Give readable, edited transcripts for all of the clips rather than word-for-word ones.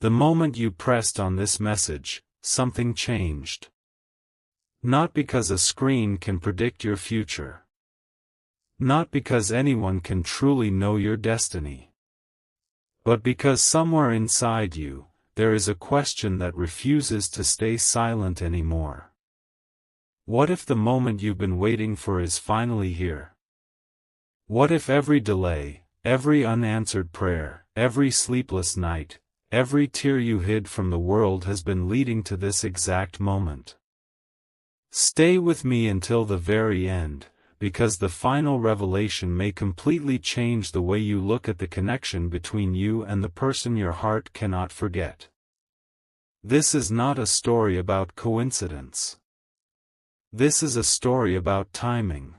The moment you pressed on this message, something changed. Not because a screen can predict your future. Not because anyone can truly know your destiny. But because somewhere inside you, there is a question that refuses to stay silent anymore. What if the moment you've been waiting for is finally here? What if every delay, every unanswered prayer, every sleepless night, every tear you hid from the world has been leading to this exact moment? Stay with me until the very end, because the final revelation may completely change the way you look at the connection between you and the person your heart cannot forget. This is not a story about coincidence. This is a story about timing.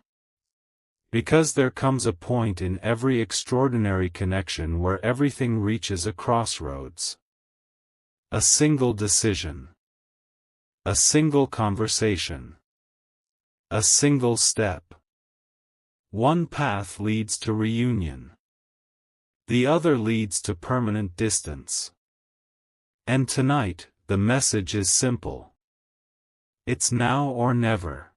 Because there comes a point in every extraordinary connection where everything reaches a crossroads. A single decision. A single conversation. A single step. One path leads to reunion. The other leads to permanent distance. And tonight, the message is simple. It's now or never.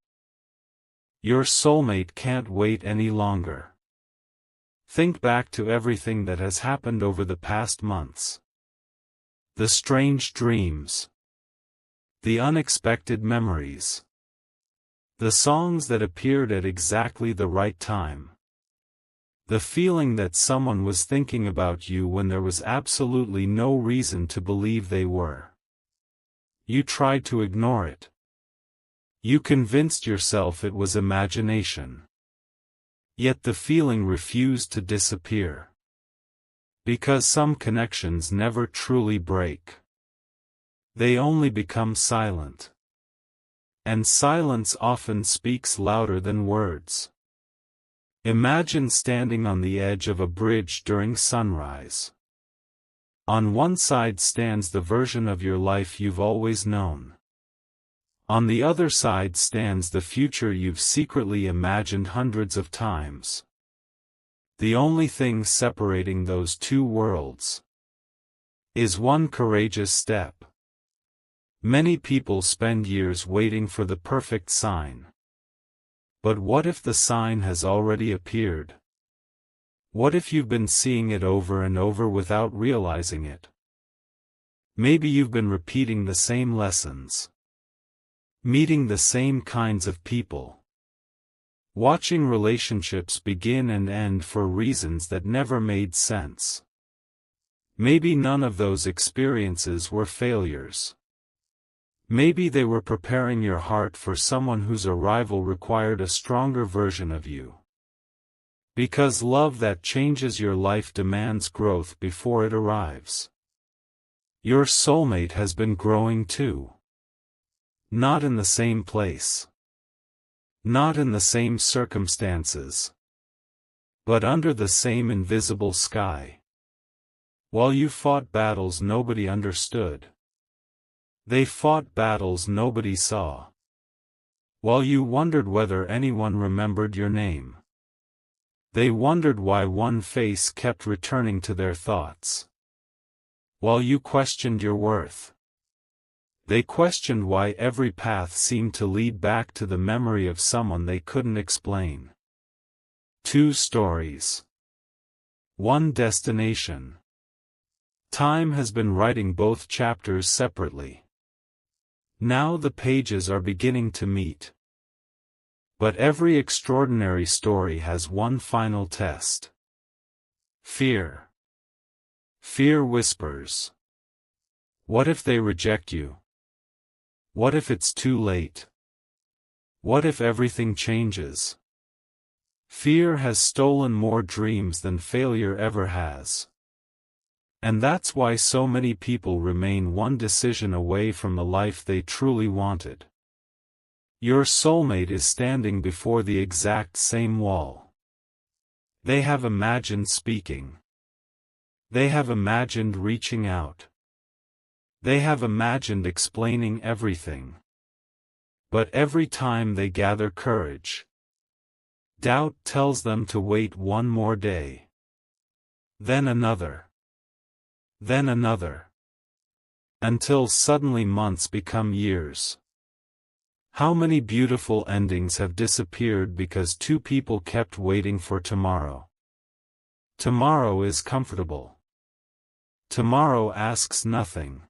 Your soulmate can't wait any longer. Think back to everything that has happened over the past months. The strange dreams. The unexpected memories. The songs that appeared at exactly the right time. The feeling that someone was thinking about you when there was absolutely no reason to believe they were. You tried to ignore it. You convinced yourself it was imagination. Yet the feeling refused to disappear. Because some connections never truly break. They only become silent. And silence often speaks louder than words. Imagine standing on the edge of a bridge during sunrise. On one side stands the version of your life you've always known. On the other side stands the future you've secretly imagined hundreds of times. The only thing separating those two worlds is one courageous step. Many people spend years waiting for the perfect sign. But what if the sign has already appeared? What if you've been seeing it over and over without realizing it? Maybe you've been repeating the same lessons. Meeting the same kinds of people. Watching relationships begin and end for reasons that never made sense. Maybe none of those experiences were failures. Maybe they were preparing your heart for someone whose arrival required a stronger version of you. Because love that changes your life demands growth before it arrives. Your soulmate has been growing too. Not in the same place. Not in the same circumstances. But under the same invisible sky. While you fought battles nobody understood. They fought battles nobody saw. While you wondered whether anyone remembered your name. They wondered why one face kept returning to their thoughts. While you questioned your worth. They questioned why every path seemed to lead back to the memory of someone they couldn't explain. Two stories. One destination. Time has been writing both chapters separately. Now the pages are beginning to meet. But every extraordinary story has one final test. Fear. Fear whispers. What if they reject you? What if it's too late? What if everything changes? Fear has stolen more dreams than failure ever has. And that's why so many people remain one decision away from the life they truly wanted. Your soulmate is standing before the exact same wall. They have imagined speaking. They have imagined reaching out. They have imagined explaining everything. But every time they gather courage, doubt tells them to wait one more day. Then another. Then another. Until suddenly months become years. How many beautiful endings have disappeared because two people kept waiting for tomorrow? Tomorrow is comfortable. Tomorrow asks nothing.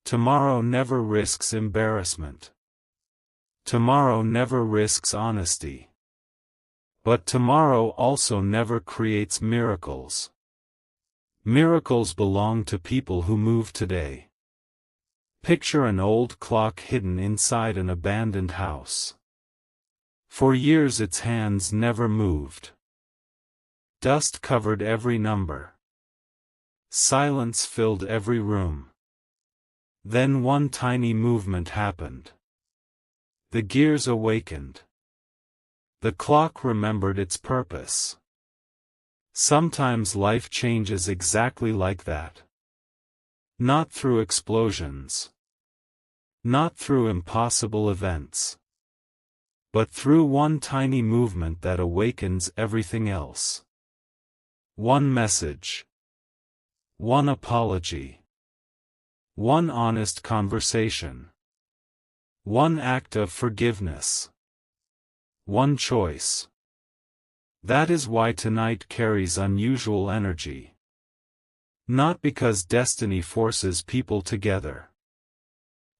Tomorrow never risks embarrassment. Tomorrow never risks honesty. But tomorrow also never creates miracles. Miracles belong to people who move today. Picture an old clock hidden inside an abandoned house. For years its hands never moved. Dust covered every number. Silence filled every room. Then one tiny movement happened. The gears awakened. The clock remembered its purpose. Sometimes life changes exactly like that. Not through explosions. Not through impossible events. But through one tiny movement that awakens everything else. One message. One apology. One honest conversation. One act of forgiveness. One choice. That is why tonight carries unusual energy. Not because destiny forces people together,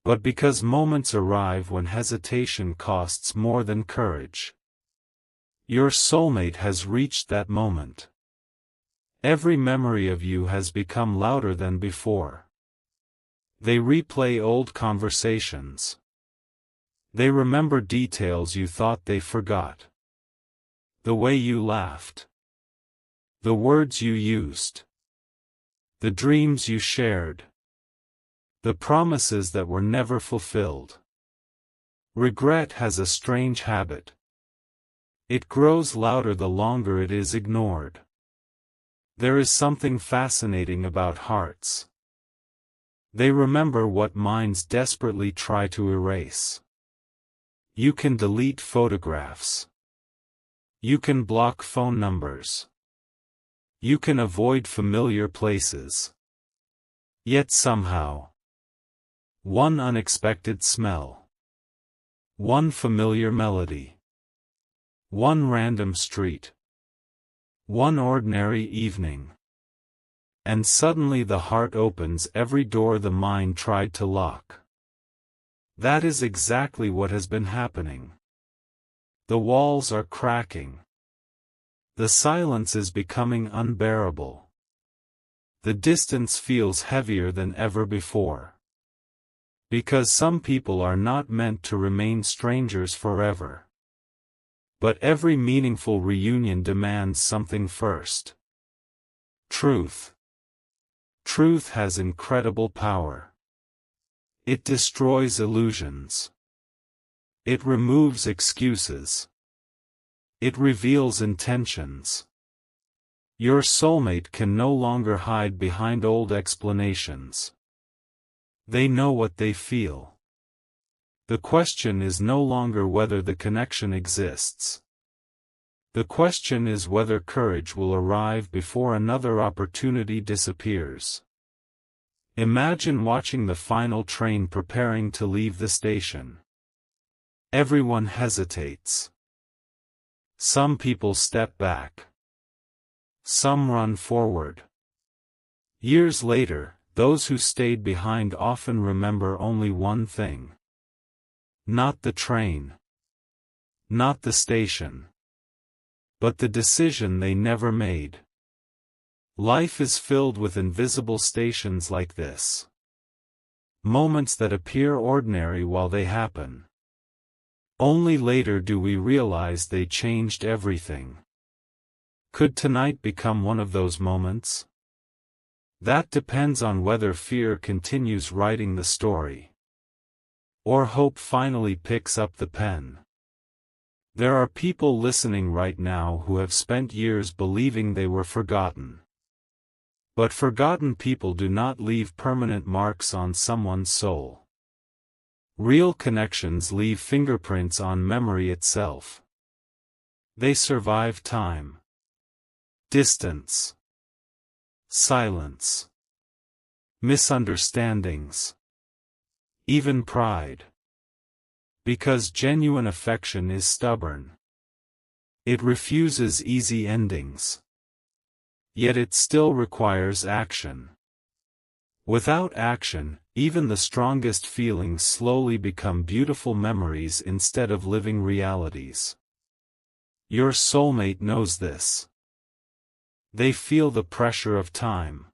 but because moments arrive when hesitation costs more than courage. Your soulmate has reached that moment. Every memory of you has become louder than before. They replay old conversations. They remember details you thought they forgot. The way you laughed. The words you used. The dreams you shared. The promises that were never fulfilled. Regret has a strange habit. It grows louder the longer it is ignored. There is something fascinating about hearts. They remember what minds desperately try to erase. You can delete photographs. You can block phone numbers. You can avoid familiar places. Yet somehow, one unexpected smell, one familiar melody, one random street, one ordinary evening, and suddenly the heart opens every door the mind tried to lock. That is exactly what has been happening. The walls are cracking. The silence is becoming unbearable. The distance feels heavier than ever before. Because some people are not meant to remain strangers forever. But every meaningful reunion demands something first. Truth. Truth has incredible power. It destroys illusions. It removes excuses. It reveals intentions. Your soulmate can no longer hide behind old explanations. They know what they feel. The question is no longer whether the connection exists. The question is whether courage will arrive before another opportunity disappears. Imagine watching the final train preparing to leave the station. Everyone hesitates. Some people step back. Some run forward. Years later, those who stayed behind often remember only one thing. Not the train. Not the station. But the decision they never made. Life is filled with invisible stations like this. Moments that appear ordinary while they happen. Only later do we realize they changed everything. Could tonight become one of those moments? That depends on whether fear continues writing the story. Or hope finally picks up the pen. There are people listening right now who have spent years believing they were forgotten. But forgotten people do not leave permanent marks on someone's soul. Real connections leave fingerprints on memory itself. They survive time, distance, silence, misunderstandings, even pride. Because genuine affection is stubborn. It refuses easy endings. Yet it still requires action. Without action, even the strongest feelings slowly become beautiful memories instead of living realities. Your soulmate knows this. They feel the pressure of time.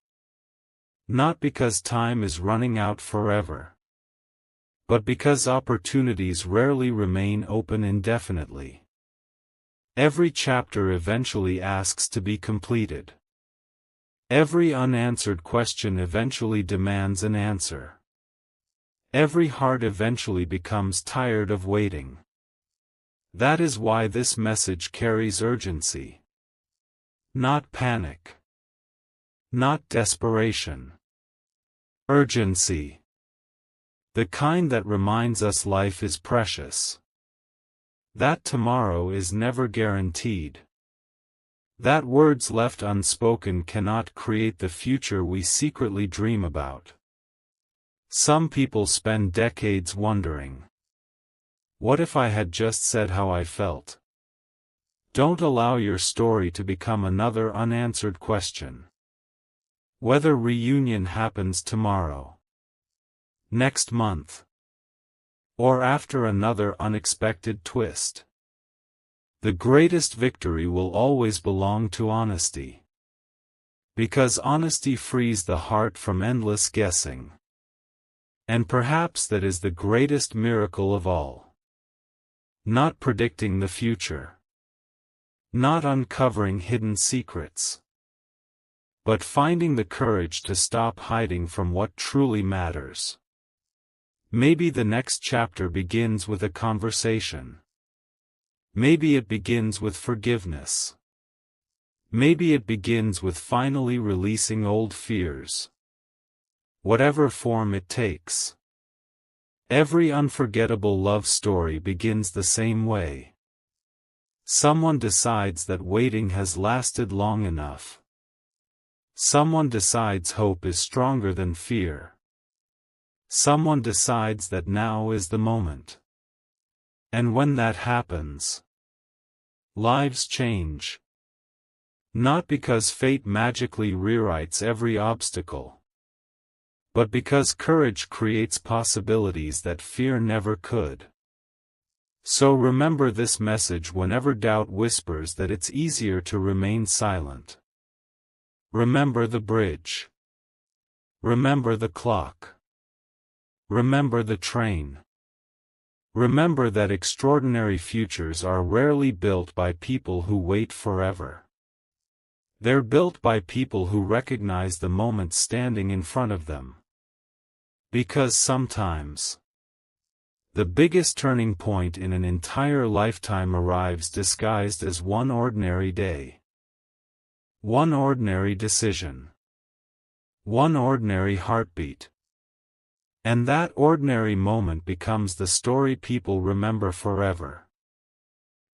Not because time is running out forever, but because opportunities rarely remain open indefinitely. Every chapter eventually asks to be completed. Every unanswered question eventually demands an answer. Every heart eventually becomes tired of waiting. That is why this message carries urgency. Not panic. Not desperation. Urgency. The kind that reminds us life is precious. That tomorrow is never guaranteed. That words left unspoken cannot create the future we secretly dream about. Some people spend decades wondering, what if I had just said how I felt? Don't allow your story to become another unanswered question. Whether reunion happens tomorrow, next month, or after another unexpected twist, the greatest victory will always belong to honesty. Because honesty frees the heart from endless guessing. And perhaps that is the greatest miracle of all. Not predicting the future. Not uncovering hidden secrets. But finding the courage to stop hiding from what truly matters. Maybe the next chapter begins with a conversation. Maybe it begins with forgiveness. Maybe it begins with finally releasing old fears. Whatever form it takes. Every unforgettable love story begins the same way. Someone decides that waiting has lasted long enough. Someone decides hope is stronger than fear. Someone decides that now is the moment. And when that happens, lives change. Not because fate magically rewrites every obstacle, but because courage creates possibilities that fear never could. So remember this message whenever doubt whispers that it's easier to remain silent. Remember the bridge. Remember the clock. Remember the train. Remember that extraordinary futures are rarely built by people who wait forever. They're built by people who recognize the moment standing in front of them. Because sometimes, the biggest turning point in an entire lifetime arrives disguised as one ordinary day. One ordinary decision. One ordinary heartbeat. And that ordinary moment becomes the story people remember forever.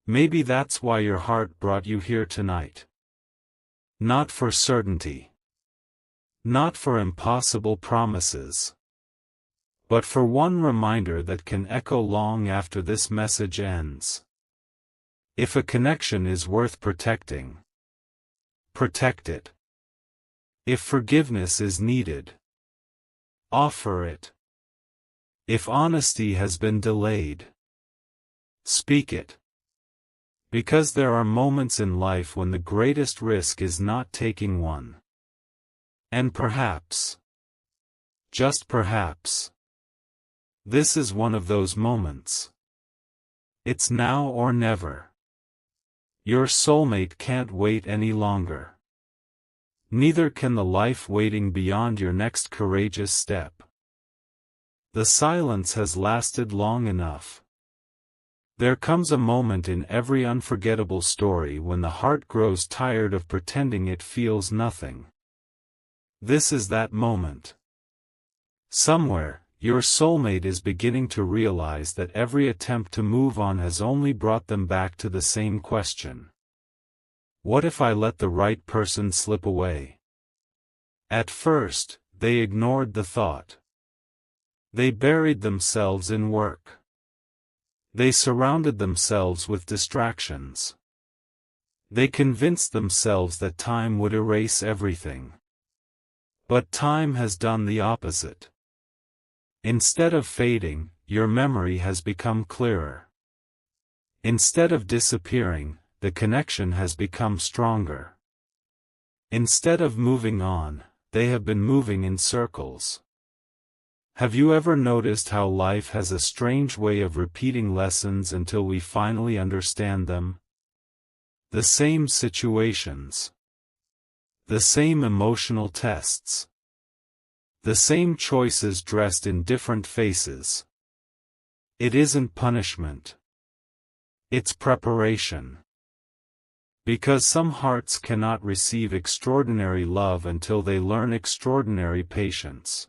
Maybe that's why your heart brought you here tonight. Not for certainty. Not for impossible promises. But for one reminder that can echo long after this message ends. If a connection is worth protecting, protect it. If forgiveness is needed, offer it. If honesty has been delayed, speak it. Because there are moments in life when the greatest risk is not taking one. And perhaps, just perhaps, this is one of those moments. It's now or never. Your soulmate can't wait any longer. Neither can the life waiting beyond your next courageous step. The silence has lasted long enough. There comes a moment in every unforgettable story when the heart grows tired of pretending it feels nothing. This is that moment. Somewhere, your soulmate is beginning to realize that every attempt to move on has only brought them back to the same question. What if I let the right person slip away? At first, they ignored the thought. They buried themselves in work. They surrounded themselves with distractions. They convinced themselves that time would erase everything. But time has done the opposite. Instead of fading, your memory has become clearer. Instead of disappearing, the connection has become stronger. Instead of moving on, they have been moving in circles. Have you ever noticed how life has a strange way of repeating lessons until we finally understand them? The same situations. The same emotional tests. The same choices dressed in different faces. It isn't punishment. It's preparation. Because some hearts cannot receive extraordinary love until they learn extraordinary patience.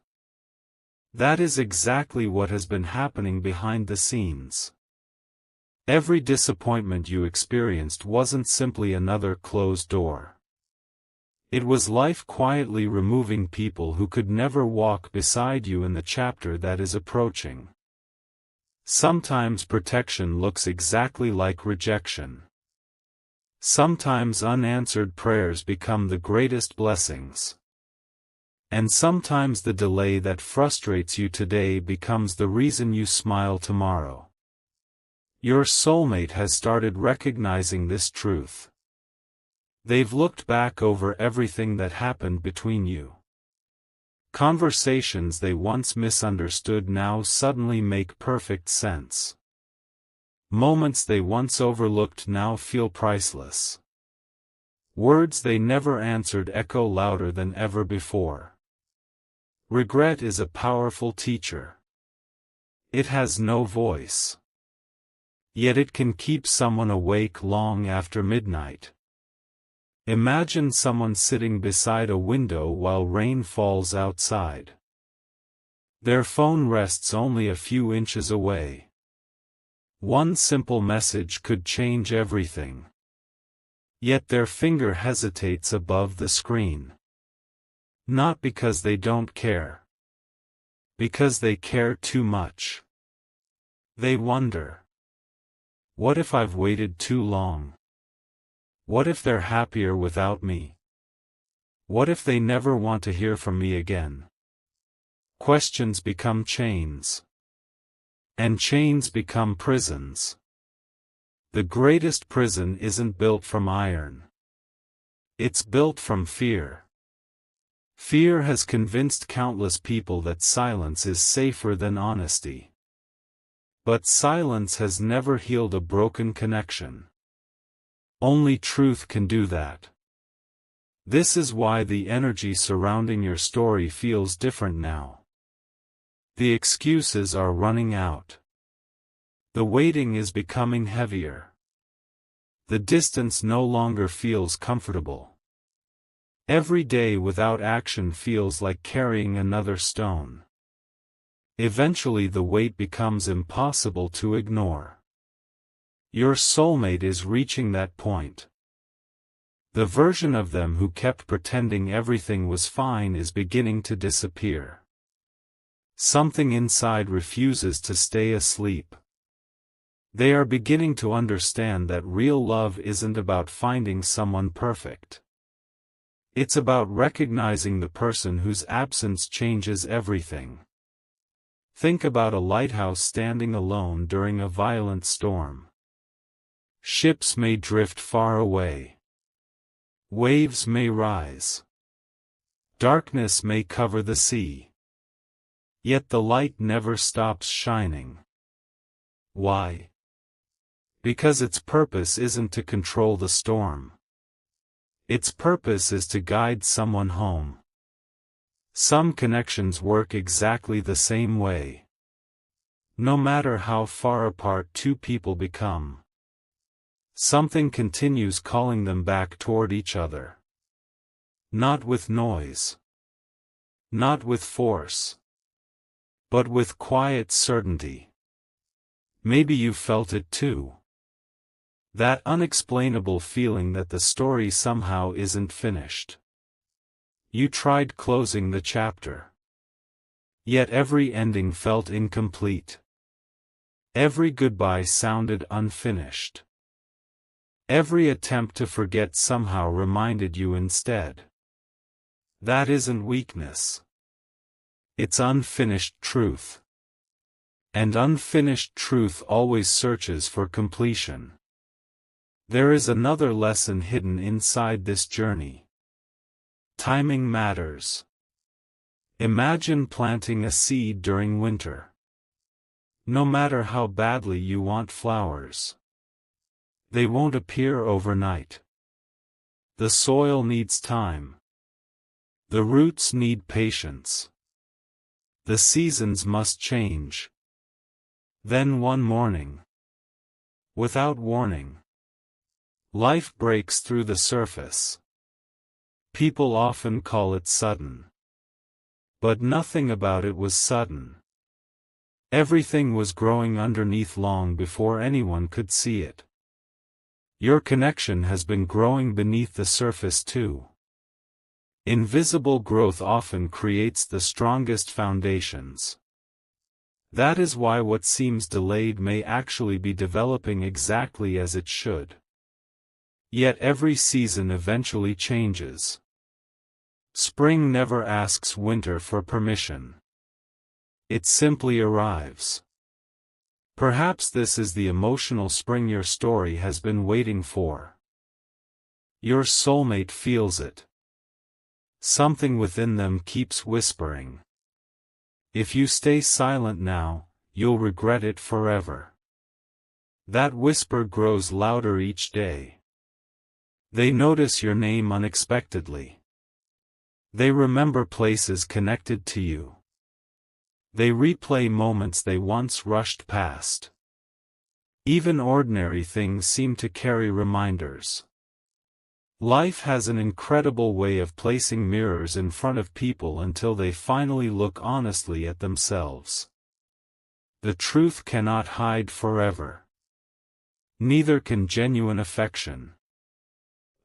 That is exactly what has been happening behind the scenes. Every disappointment you experienced wasn't simply another closed door. It was life quietly removing people who could never walk beside you in the chapter that is approaching. Sometimes protection looks exactly like rejection. Sometimes unanswered prayers become the greatest blessings. And sometimes the delay that frustrates you today becomes the reason you smile tomorrow. Your soulmate has started recognizing this truth. They've looked back over everything that happened between you. Conversations they once misunderstood now suddenly make perfect sense. Moments they once overlooked now feel priceless. Words they never answered echo louder than ever before. Regret is a powerful teacher. It has no voice. Yet it can keep someone awake long after midnight. Imagine someone sitting beside a window while rain falls outside. Their phone rests only a few inches away. One simple message could change everything. Yet their finger hesitates above the screen. Not because they don't care. Because they care too much. They wonder. What if I've waited too long? What if they're happier without me? What if they never want to hear from me again? Questions become chains. And chains become prisons. The greatest prison isn't built from iron. It's built from fear. Fear has convinced countless people that silence is safer than honesty. But silence has never healed a broken connection. Only truth can do that. This is why the energy surrounding your story feels different now. The excuses are running out. The waiting is becoming heavier. The distance no longer feels comfortable. Every day without action feels like carrying another stone. Eventually the weight becomes impossible to ignore. Your soulmate is reaching that point. The version of them who kept pretending everything was fine is beginning to disappear. Something inside refuses to stay asleep. They are beginning to understand that real love isn't about finding someone perfect. It's about recognizing the person whose absence changes everything. Think about a lighthouse standing alone during a violent storm. Ships may drift far away. Waves may rise. Darkness may cover the sea. Yet the light never stops shining. Why? Because its purpose isn't to control the storm. Its purpose is to guide someone home. Some connections work exactly the same way. No matter how far apart two people become, something continues calling them back toward each other. Not with noise. Not with force. But with quiet certainty. Maybe you felt it too. That unexplainable feeling that the story somehow isn't finished. You tried closing the chapter. Yet every ending felt incomplete. Every goodbye sounded unfinished. Every attempt to forget somehow reminded you instead. That isn't weakness. It's unfinished truth. And unfinished truth always searches for completion. There is another lesson hidden inside this journey. Timing matters. Imagine planting a seed during winter. No matter how badly you want flowers, they won't appear overnight. The soil needs time. The roots need patience. The seasons must change. Then one morning, without warning, life breaks through the surface. People often call it sudden. But nothing about it was sudden. Everything was growing underneath long before anyone could see it. Your connection has been growing beneath the surface too. Invisible growth often creates the strongest foundations. That is why what seems delayed may actually be developing exactly as it should. Yet every season eventually changes. Spring never asks winter for permission. It simply arrives. Perhaps this is the emotional spring your story has been waiting for. Your soulmate feels it. Something within them keeps whispering. If you stay silent now, you'll regret it forever. That whisper grows louder each day. They notice your name unexpectedly. They remember places connected to you. They replay moments they once rushed past. Even ordinary things seem to carry reminders. Life has an incredible way of placing mirrors in front of people until they finally look honestly at themselves. The truth cannot hide forever. Neither can genuine affection.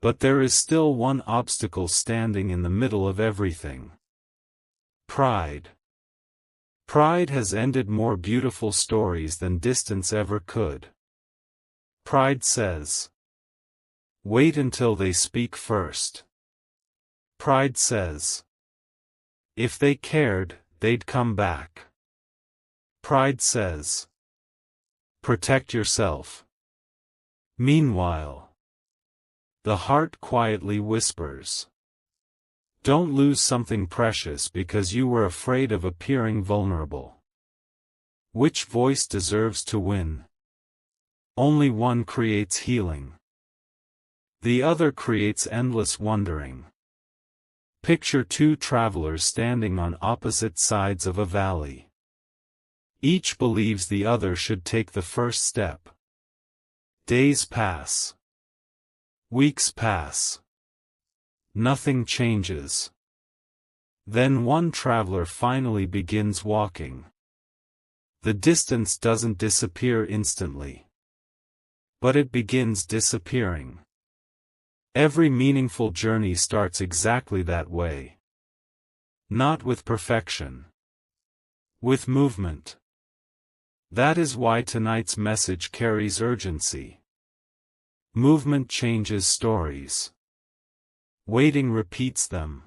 But there is still one obstacle standing in the middle of everything. Pride. Pride has ended more beautiful stories than distance ever could. Pride says, wait until they speak first. Pride says, if they cared, they'd come back. Pride says, protect yourself. Meanwhile, the heart quietly whispers, don't lose something precious because you were afraid of appearing vulnerable. Which voice deserves to win? Only one creates healing. The other creates endless wondering. Picture two travelers standing on opposite sides of a valley. Each believes the other should take the first step. Days pass. Weeks pass. Nothing changes. Then one traveler finally begins walking. The distance doesn't disappear instantly. But it begins disappearing. Every meaningful journey starts exactly that way. Not with perfection. With movement. That is why tonight's message carries urgency. Movement changes stories. Waiting repeats them.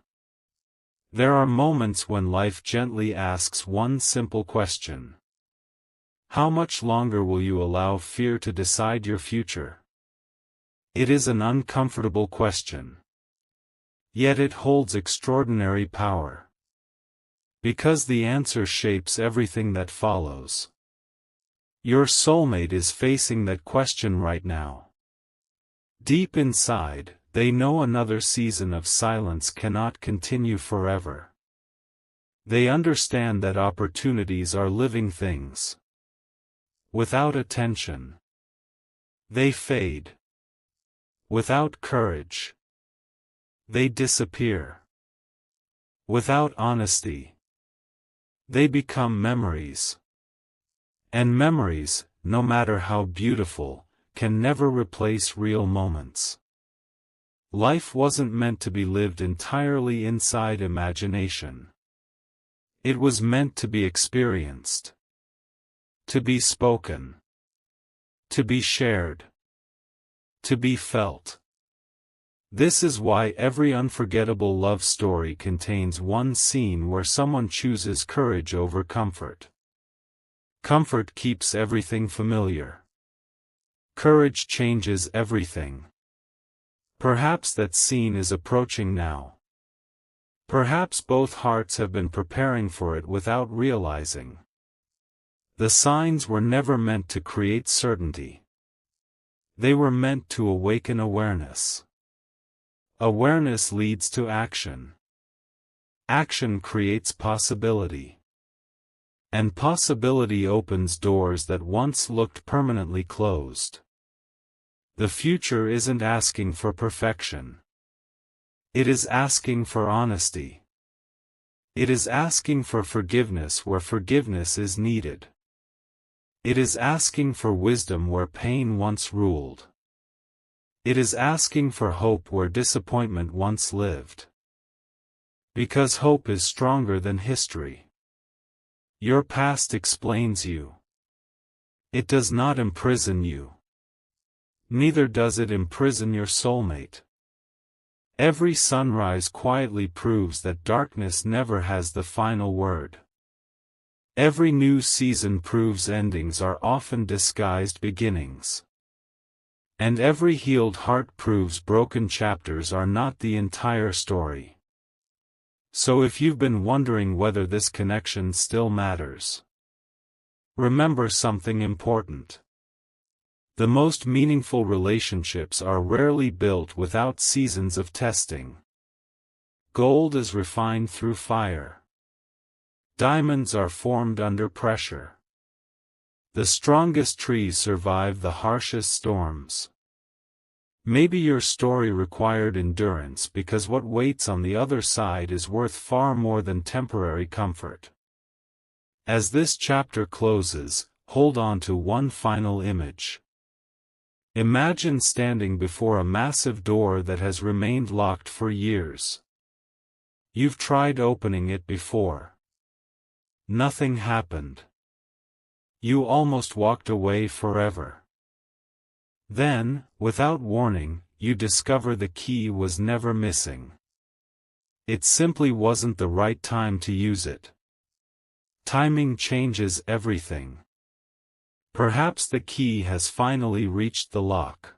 There are moments when life gently asks one simple question. How much longer will you allow fear to decide your future? It is an uncomfortable question. Yet it holds extraordinary power. Because the answer shapes everything that follows. Your soulmate is facing that question right now. Deep inside, they know another season of silence cannot continue forever. They understand that opportunities are living things. Without attention, they fade. Without courage, they disappear. Without honesty, they become memories. And memories, no matter how beautiful, can never replace real moments. Life wasn't meant to be lived entirely inside imagination. It was meant to be experienced. To be spoken. To be shared. To be felt. This is why every unforgettable love story contains one scene where someone chooses courage over comfort. Comfort keeps everything familiar. Courage changes everything. Perhaps that scene is approaching now. Perhaps both hearts have been preparing for it without realizing. The signs were never meant to create certainty. They were meant to awaken awareness. Awareness leads to action. Action creates possibility. And possibility opens doors that once looked permanently closed. The future isn't asking for perfection. It is asking for honesty. It is asking for forgiveness where forgiveness is needed. It is asking for wisdom where pain once ruled. It is asking for hope where disappointment once lived. Because hope is stronger than history. Your past explains you. It does not imprison you. Neither does it imprison your soulmate. Every sunrise quietly proves that darkness never has the final word. Every new season proves endings are often disguised beginnings. And every healed heart proves broken chapters are not the entire story. So if you've been wondering whether this connection still matters, remember something important. The most meaningful relationships are rarely built without seasons of testing. Gold is refined through fire. Diamonds are formed under pressure. The strongest trees survive the harshest storms. Maybe your story required endurance because what waits on the other side is worth far more than temporary comfort. As this chapter closes, hold on to one final image. Imagine standing before a massive door that has remained locked for years. You've tried opening it before. Nothing happened. You almost walked away forever. Then, without warning, you discover the key was never missing. It simply wasn't the right time to use it. Timing changes everything. Perhaps the key has finally reached the lock.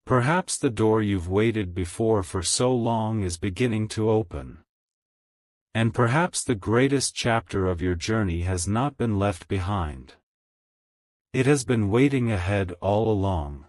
Perhaps the door you've waited before for so long is beginning to open. And perhaps the greatest chapter of your journey has not been left behind. It has been waiting ahead all along.